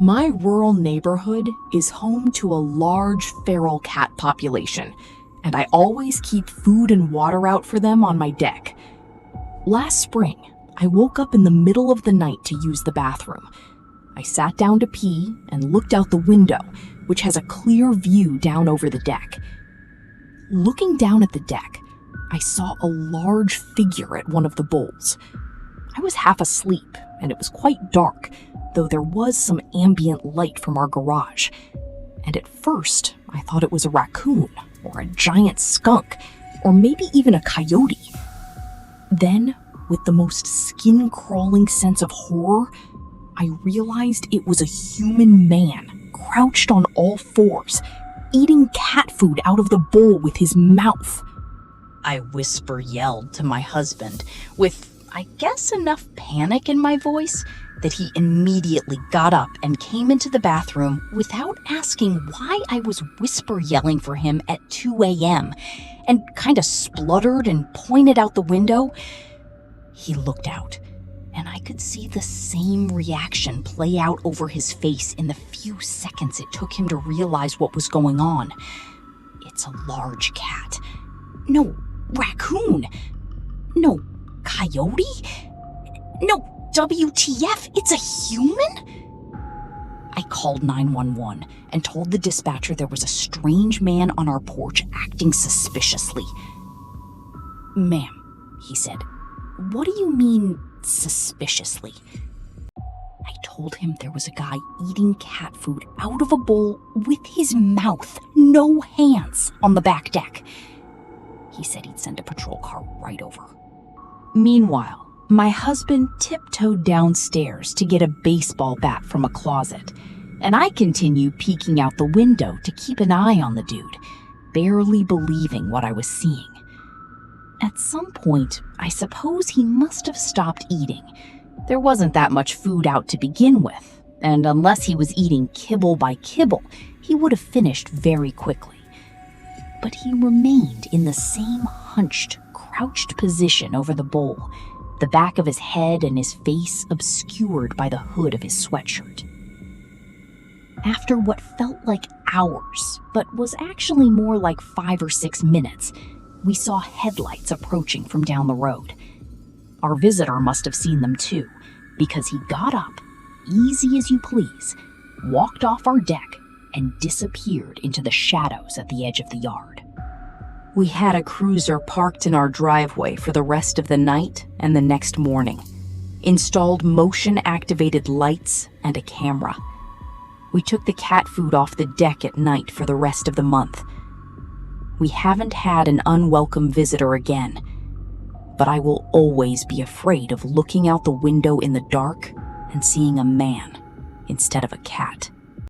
My rural neighborhood is home to a large feral cat population, and I always keep food and water out for them on my deck. Last spring, I woke up in the middle of the night to use the bathroom. I sat down to pee and looked out the window, which has a clear view down over the deck. Looking down at the deck, I saw a large figure at one of the bowls. I was half asleep, and it was quite dark, though there was some ambient light from our garage. And at first, I thought it was a raccoon, or a giant skunk, or maybe even a coyote. Then, with the most skin-crawling sense of horror, I realized it was a human man, crouched on all fours, eating cat food out of the bowl with his mouth. I whisper yelled to my husband, with, I guess, enough panic in my voice that he immediately got up and came into the bathroom without asking why I was whisper yelling for him at 2 a.m. and kind of spluttered and pointed out the window. He looked out, and I could see the same reaction play out over his face in the few seconds it took him to realize what was going on. It's a large cat. No, raccoon. No, coyote? No, WTF, it's a human? I called 911 and told the dispatcher there was a strange man on our porch acting suspiciously. "Ma'am," he said, "what do you mean, suspiciously?" I told him there was a guy eating cat food out of a bowl with his mouth, no hands, on the back deck. He said he'd send a patrol car right over. Meanwhile, my husband tiptoed downstairs to get a baseball bat from a closet, and I continued peeking out the window to keep an eye on the dude, barely believing what I was seeing. At some point, I suppose he must have stopped eating. There wasn't that much food out to begin with, and unless he was eating kibble by kibble, he would have finished very quickly. But he remained in the same hunched, crouched position over the bowl, the back of his head and his face obscured by the hood of his sweatshirt. After what felt like hours, but was actually more like 5 or 6 minutes, we saw headlights approaching from down the road. Our visitor must have seen them too, because he got up, easy as you please, walked off our deck, and disappeared into the shadows at the edge of the yard. We had a cruiser parked in our driveway for the rest of the night and the next morning, installed motion-activated lights and a camera. We took the cat food off the deck at night for the rest of the month. We haven't had an unwelcome visitor again, but I will always be afraid of looking out the window in the dark and seeing a man instead of a cat.